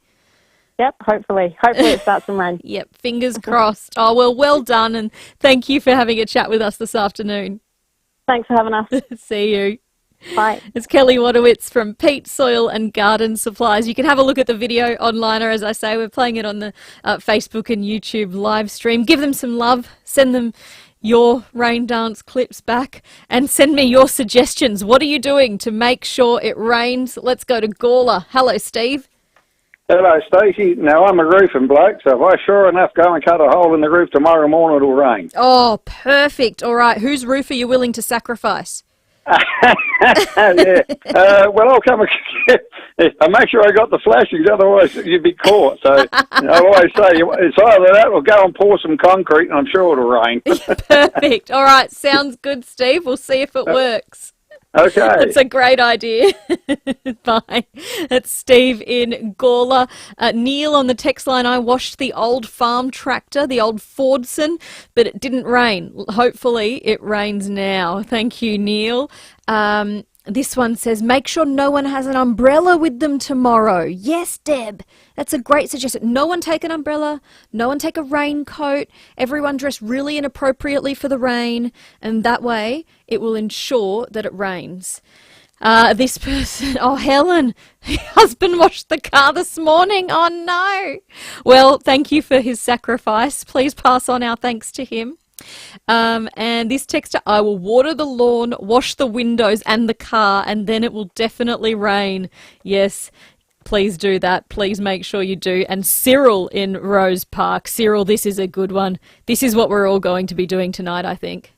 Yep, hopefully. Hopefully it starts some rain. Yep, fingers crossed. Oh, well done, and thank you for having a chat with us this afternoon. Thanks for having us. See you. Bye. It's Kelly Wadowitz from Pete Soil and Garden Supplies. You can have a look at the video online, or as I say, we're playing it on the Facebook and YouTube live stream. Give them some love. Send them your rain dance clips back and send me your suggestions. What are you doing to make sure it rains? Let's go to Gawler. Hello, Steve. Hello, Stacey. Now, I'm a roofing bloke, so if I sure enough go and cut a hole in the roof tomorrow morning, it'll rain. Oh, perfect. All right. Whose roof are you willing to sacrifice? Yeah. Well, I'll come. I make sure I got the flashings, otherwise you'd be caught. So I always say it's either that or go and pour some concrete, and I'm sure it'll rain. Perfect. All right, sounds good, Steve. We'll see if it works. Okay. It's a great idea. Bye. It's Steve in Gawler. Neil on the text line, I washed the old farm tractor, the old Fordson, but it didn't rain. Hopefully it rains now. Thank you, Neil. This one says, make sure no one has an umbrella with them tomorrow. Yes, Deb. That's a great suggestion. No one take an umbrella. No one take a raincoat. Everyone dress really inappropriately for the rain. And that way it will ensure that it rains. This person, Helen, her husband washed the car this morning. Oh, no. Well, thank you for his sacrifice. Please pass on our thanks to him. And this texter, I will water the lawn, wash the windows and the car, and then it will definitely rain. Yes, please do that. Please make sure you do. And Cyril in Rose Park. Cyril, this is a good one. This is what we're all going to be doing tonight, I think.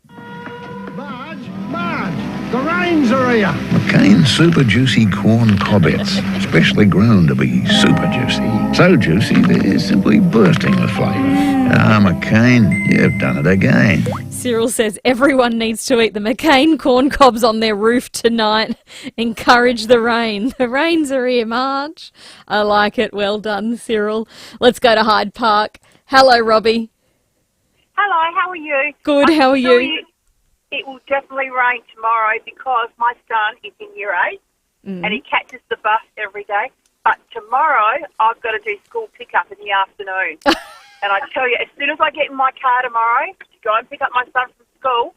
Marge, the rains are here. McCain Super Juicy Corn Cobbets, specially grown to be super juicy. So juicy, they're simply bursting with flavour. Ah, McCain, you've done it again. Cyril says everyone needs to eat the McCain corn cobs on their roof tonight. Encourage the rain. The rains are here, Marge. I like it. Well done, Cyril. Let's go to Hyde Park. Hello, Robbie. Hello, how are you? Good, how are you? It will definitely rain tomorrow because my son is in year 8 and he catches the bus every day. But tomorrow, I've got to do school pickup in the afternoon. And I tell you, as soon as I get in my car tomorrow to go and pick up my son from school,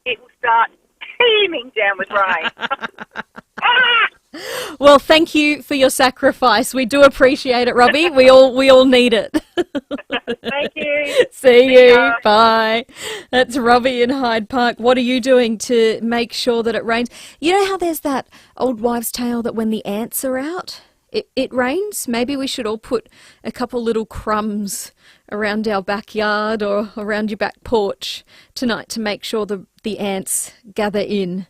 it will start teeming down with rain. Well, thank you for your sacrifice. We do appreciate it, Robbie. We all need it. Thank you. See you. Bye. That's Robbie in Hyde Park. What are you doing to make sure that it rains? You know how there's that old wives' tale that when the ants are out, it rains? Maybe we should all put a couple little crumbs around our backyard or around your back porch tonight to make sure the ants gather in.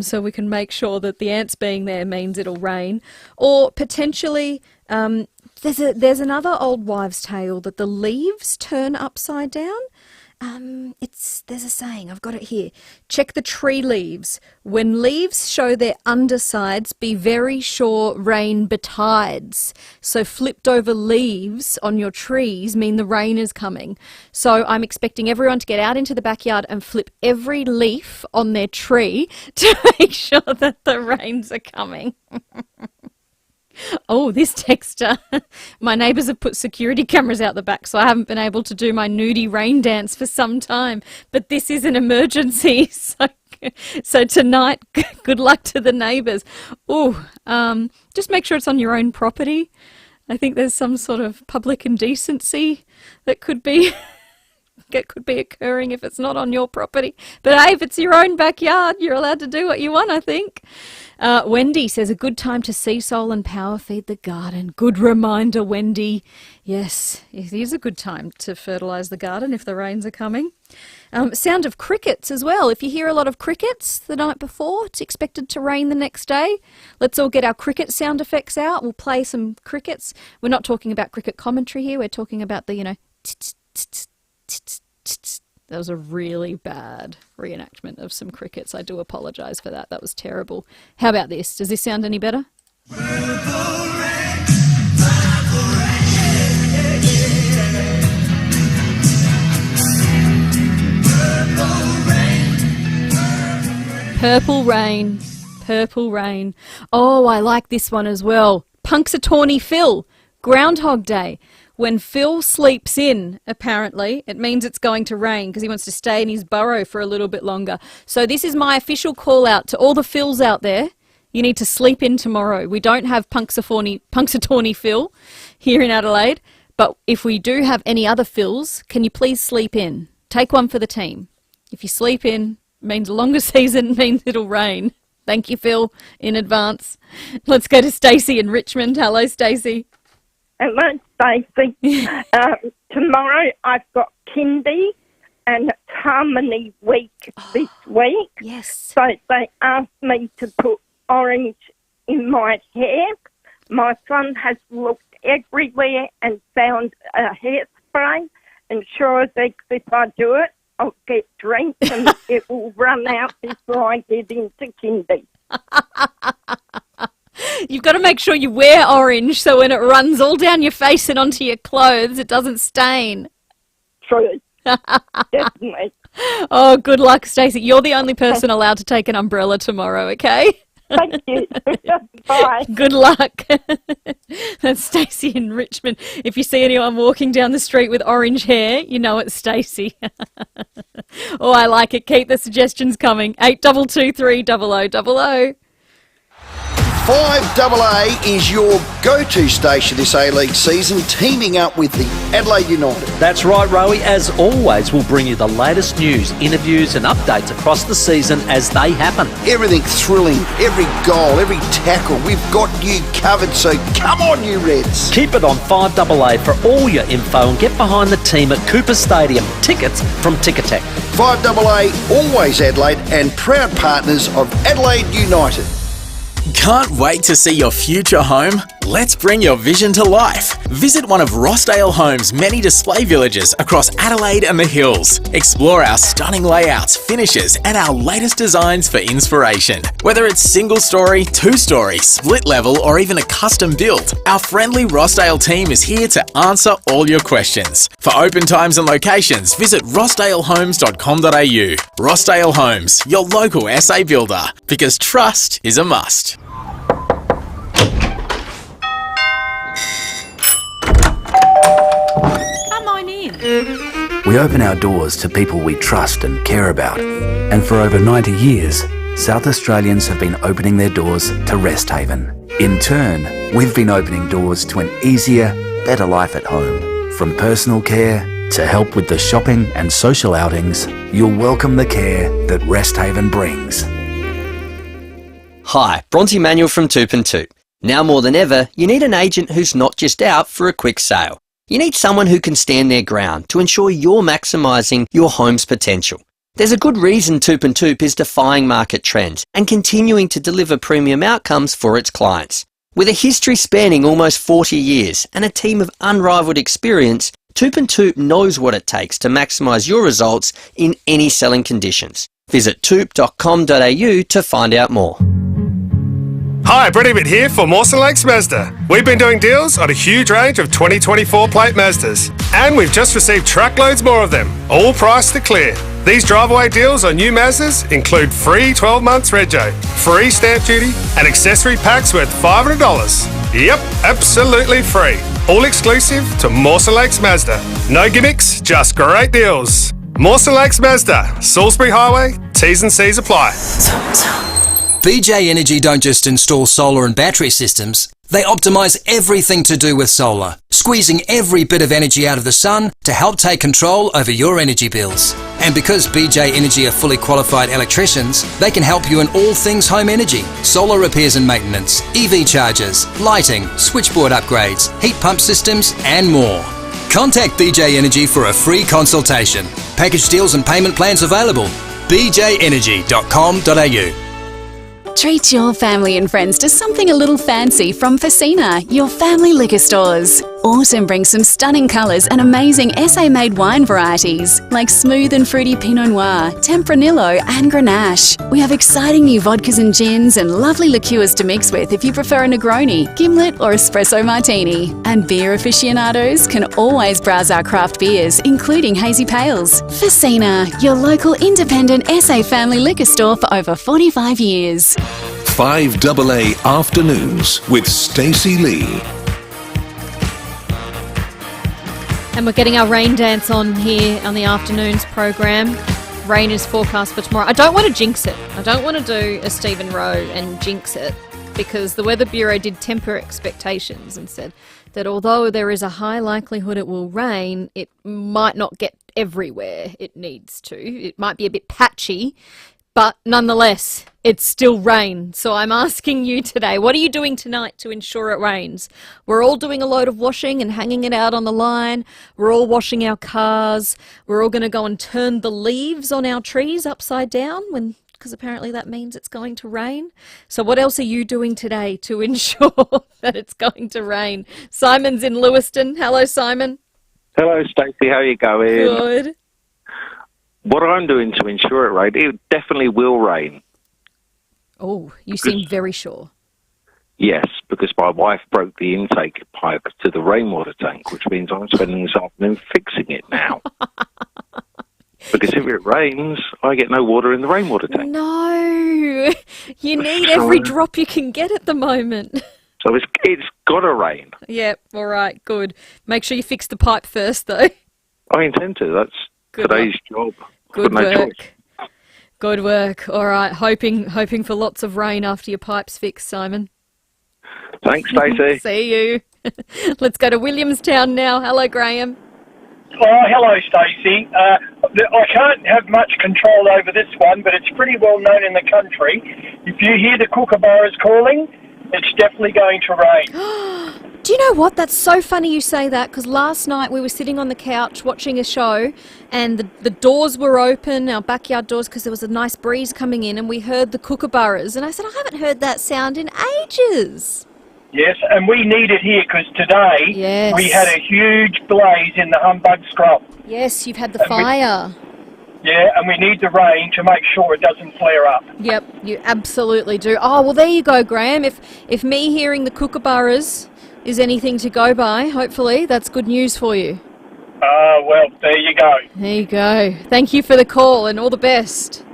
So we can make sure that the ants being there means it'll rain. Or potentially, there's another old wives' tale that the leaves turn upside down. There's a saying, I've got it here. Check the tree leaves. When leaves show their undersides, be very sure rain betides. So flipped over leaves on your trees mean the rain is coming. So I'm expecting everyone to get out into the backyard and flip every leaf on their tree to make sure that the rains are coming. Oh, this texter. My neighbours have put security cameras out the back, so I haven't been able to do my nudie rain dance for some time. But this is an emergency, so tonight, good luck to the neighbours. Oh, just make sure it's on your own property. I think there's some sort of public indecency that could be occurring if it's not on your property. But hey, if it's your own backyard, you're allowed to do what you want, I think. Wendy says, a good time to sea soul and power feed the garden. Good reminder, Wendy. Yes, it is a good time to fertilise the garden if the rains are coming. Sound of crickets as well. If you hear a lot of crickets the night before, it's expected to rain the next day. Let's all get our cricket sound effects out. We'll play some crickets. We're not talking about cricket commentary here. We're talking about the, That was a really bad reenactment of some crickets. I do apologise for that. That was terrible. How about this? Does this sound any better? Purple rain. Purple rain. Oh, I like this one as well. Punxsutawney Phil. Groundhog Day. When Phil sleeps in, apparently, it means it's going to rain because he wants to stay in his burrow for a little bit longer. So this is my official call out to all the Phils out there. You need to sleep in tomorrow. We don't have Punxsutawney Phil here in Adelaide, but if we do have any other Phils, can you please sleep in? Take one for the team. If you sleep in, it means a longer season, means it'll rain. Thank you, Phil, in advance. Let's go to Stacey in Richmond. Hello, Stacey. Hello, Stacey. Tomorrow I've got Kindy and it's Harmony Week this week. Yes. So they asked me to put orange in my hair. My son has looked everywhere and found a hairspray, and sure as heck, if I do it, I'll get drenched and it will run out before I get into Kindy. You've got to make sure you wear orange so when it runs all down your face and onto your clothes, it doesn't stain. True. Definitely. Oh, good luck, Stacey. You're the only person allowed to take an umbrella tomorrow, okay? Thank you. Bye. Good luck. That's Stacey in Richmond. If you see anyone walking down the street with orange hair, you know it's Stacey. Oh, I like it. Keep the suggestions coming. 8223 0000. 5AA is your go-to station this A-League season, teaming up with the Adelaide United. That's right, Rowie. As always, we'll bring you the latest news, interviews and updates across the season as they happen. Everything thrilling, every goal, every tackle, we've got you covered, so come on, you Reds. Keep it on 5AA for all your info and get behind the team at Cooper Stadium. Tickets from Ticketek. 5AA, always Adelaide, and proud partners of Adelaide United. Can't wait to see your future home? Let's bring your vision to life. Visit one of Rossdale Homes' many display villages across Adelaide and the Hills. Explore our stunning layouts, finishes, and our latest designs for inspiration. Whether it's single story, two-story, split level, or even a custom build, our friendly Rossdale team is here to answer all your questions. For open times and locations, visit rossdalehomes.com.au. Rossdale Homes, your local SA builder, because trust is a must. We open our doors to people we trust and care about. And for over 90 years, South Australians have been opening their doors to Rest Haven. In turn, we've been opening doors to an easier, better life at home. From personal care to help with the shopping and social outings, you'll welcome the care that Rest Haven brings. Hi, Bronte Manuel from Toop and Toop. Now more than ever, you need an agent who's not just out for a quick sale. You need someone who can stand their ground to ensure you're maximising your home's potential. There's a good reason Toop and Toop is defying market trends and continuing to deliver premium outcomes for its clients. With a history spanning almost 40 years and a team of unrivalled experience, Toop and Toop knows what it takes to maximise your results in any selling conditions. Visit toop.com.au to find out more. Hi, Brett Emmett here for Mawson Lakes Mazda. We've been doing deals on a huge range of 2024 plate Mazdas, and we've just received truckloads more of them, all priced to clear. These drive-away deals on new Mazdas include free 12 months rego, free stamp duty, and accessory packs worth $500. Yep, absolutely free. All exclusive to Mawson Lakes Mazda. No gimmicks, just great deals. Mawson Lakes Mazda, Salisbury Highway, T's and C's apply. BJ Energy don't just install solar and battery systems, they optimise everything to do with solar, squeezing every bit of energy out of the sun to help take control over your energy bills. And because BJ Energy are fully qualified electricians, they can help you in all things home energy, solar repairs and maintenance, EV chargers, lighting, switchboard upgrades, heat pump systems and more. Contact BJ Energy for a free consultation. Package deals and payment plans available. bjenergy.com.au. Treat your family and friends to something a little fancy from FIVEAA, your family liquor stores. Autumn brings some stunning colours and amazing SA-made wine varieties like smooth and fruity Pinot Noir, Tempranillo and Grenache. We have exciting new vodkas and gins and lovely liqueurs to mix with if you prefer a Negroni, Gimlet or Espresso Martini. And beer aficionados can always browse our craft beers, including hazy pales. FIVEAA, your local independent SA family liquor store for over 45 years. 5AA Afternoons with Stacey Lee. And we're getting our rain dance on here on the afternoons program. Rain is forecast for tomorrow. I don't want to jinx it. I don't want to do a Stephen Rowe and jinx it, because the Weather Bureau did temper expectations and said that although there is a high likelihood it will rain, it might not get everywhere it needs to. It might be a bit patchy, but nonetheless, it's still rain. So I'm asking you today, what are you doing tonight to ensure it rains? We're all doing a load of washing and hanging it out on the line. We're all washing our cars. We're all going to go and turn the leaves on our trees upside down because apparently that means it's going to rain. So what else are you doing today to ensure that it's going to rain? Simon's in Lewiston. Hello, Simon. Hello, Stacey. How are you going? Good. What I'm doing to ensure it rains, it definitely will rain. Oh, you seem very sure. Yes, because my wife broke the intake pipe to the rainwater tank, which means I'm spending this afternoon fixing it now. Because if it rains, I get no water in the rainwater tank. No, you need every drop you can get at the moment. So it's got to rain. Yep, all right, good. Make sure you fix the pipe first, though. I intend to. That's Good today's job. Good No work. choice. Good work. All right, hoping for lots of rain after your pipe's fixed, Simon. Thanks, Stacey. See you. Let's go to Williamstown now. Hello, Graham. Oh, hello, Stacey. I can't have much control over this one, but it's pretty well known in the country. If you hear the kookaburras calling, it's definitely going to rain. Do you know what? That's so funny you say that, because last night we were sitting on the couch watching a show and the doors were open, our backyard doors, because there was a nice breeze coming in, and we heard the kookaburras. And I said, I haven't heard that sound in ages. Yes, and we need it here because today we had a huge blaze in the Humbug Scrub. Yes, you've had the fire. And we need the rain to make sure it doesn't flare up. Yep, you absolutely do. Oh, well, there you go, Graham. If me hearing the kookaburras is anything to go by, hopefully that's good news for you. Well, there you go. There you go. Thank you for the call and all the best.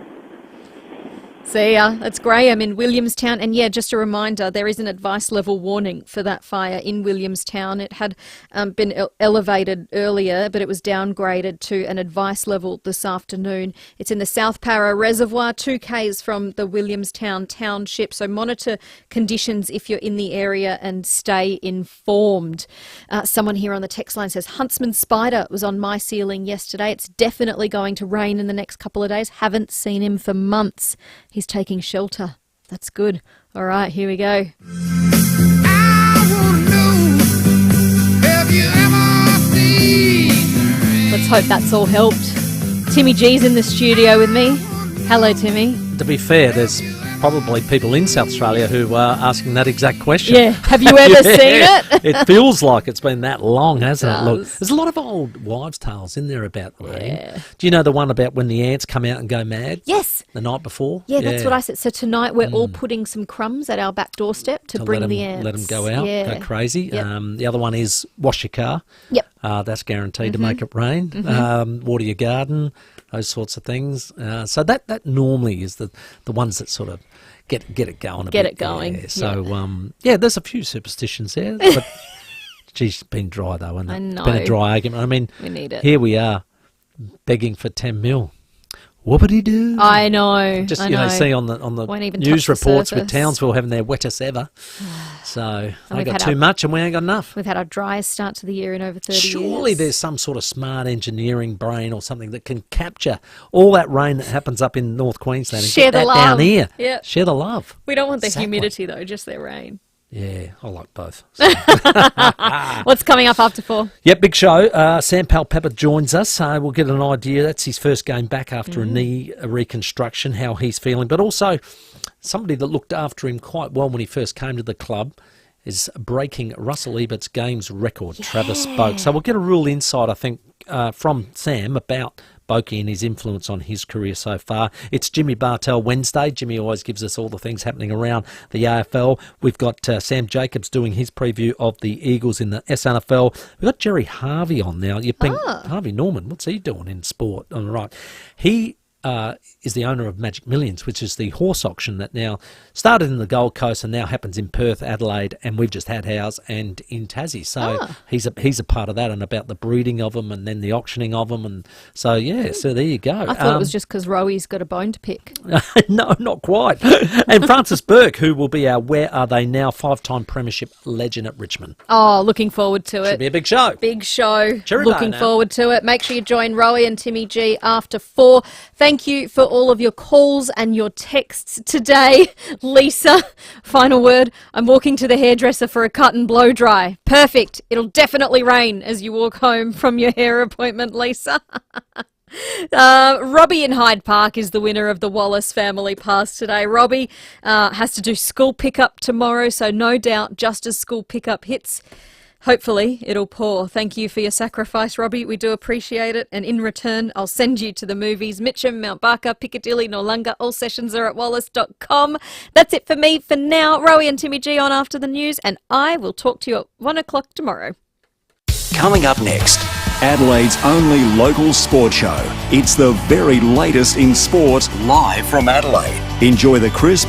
See ya. That's Graham in Williamstown. And yeah, just a reminder, there is an advice level warning for that fire in Williamstown. It had been elevated earlier, but it was downgraded to an advice level this afternoon. It's in the South Para Reservoir, 2 k's from the Williamstown township. So monitor conditions if you're in the area and stay informed. Someone here on the text line says, Huntsman spider was on my ceiling yesterday. It's definitely going to rain in the next couple of days. Haven't seen him for months. He's taking shelter. That's good. All right, here we go. Let's hope that's all helped. Timmy G's in the studio with me. Hello, Timmy. To be fair, there's probably people in South Australia who are asking that exact question. Yeah. Have you ever seen it? It feels like it's been that long, hasn't it? Look, does. there's a lot of old wives' tales in there about the rain. Do you know the one about when the ants come out and go mad? Yes. The night before? Yeah, that's what I said. So tonight we're all putting some crumbs at our back doorstep to bring the ants. Let them go out, Yeah. go crazy. Yep. The other one is wash your car. Yep. That's guaranteed to make it rain. Water your garden, those sorts of things. So that normally is the ones that sort of get it going. Get it going. Yeah. So there's a few superstitions there, but geez, it's been dry though, hasn't it? I know. It's been a dry argument. I mean, We need it. Here we are begging for 10 mil. Whoopity-doo. I know. Just I you know, know. see on the Won't even news touch the reports with surface. Townsville having their wettest ever. So they we've got had too our- much and we ain't got enough. We've had our driest start to the year in over 30 Surely years. there's some sort of smart engineering brain or something that can capture all that rain that happens up in North Queensland and Share get the that down love. here. Yeah. Share the love. We don't want the Exactly. humidity though, just their rain. Yeah, I like both. What's coming up after 4? Yep, big show. Sam Palpepper joins us. We'll get an idea. That's his first game back after a knee reconstruction, how he's feeling. But also somebody that looked after him quite well when he first came to the club is breaking Russell Ebert's games record, Travis Boak. So we'll get a real insight, I think, from Sam about Boakey and his influence on his career so far. It's Jimmy Bartell Wednesday. Jimmy always gives us all the things happening around the AFL. We've got Sam Jacobs doing his preview of the Eagles in the SNFL. We've got Jerry Harvey on now. You think Harvey Norman, what's he doing in sport? All right. He is the owner of Magic Millions, which is the horse auction that now started in the Gold Coast and now happens in Perth, Adelaide, and we've just had ours and in Tassie. So he's a part of that and about the breeding of them and then the auctioning of them. And so, yeah, so there you go. I thought it was just because Roey's got a bone to pick. No, not quite. And Francis Burke, who will be our Where Are They Now 5-time premiership legend at Richmond. Oh, looking forward to it. Should be a big show. Big show. Cherry Looking day now. forward to it. Make sure you join Roey and Timmy G after 4. Thank you for all of your calls and your texts today. Lisa, final word. I'm walking to the hairdresser for a cut and blow dry. Perfect. It'll definitely rain as you walk home from your hair appointment, Lisa. Robbie in Hyde Park is the winner of the Wallace Family Pass today. Robbie has to do school pickup tomorrow, so no doubt just as school pickup hits, hopefully it'll pour. Thank you for your sacrifice, Robbie. We do appreciate it. And in return, I'll send you to the movies. Mitcham, Mount Barker, Piccadilly, Noarlunga. All sessions are at wallace.com. That's it for me for now. Roey and Timmy G on after the news, and I will talk to you at 1 o'clock tomorrow. Coming up next, Adelaide's only local sport show. It's the very latest in sport, live from Adelaide. Enjoy the crisp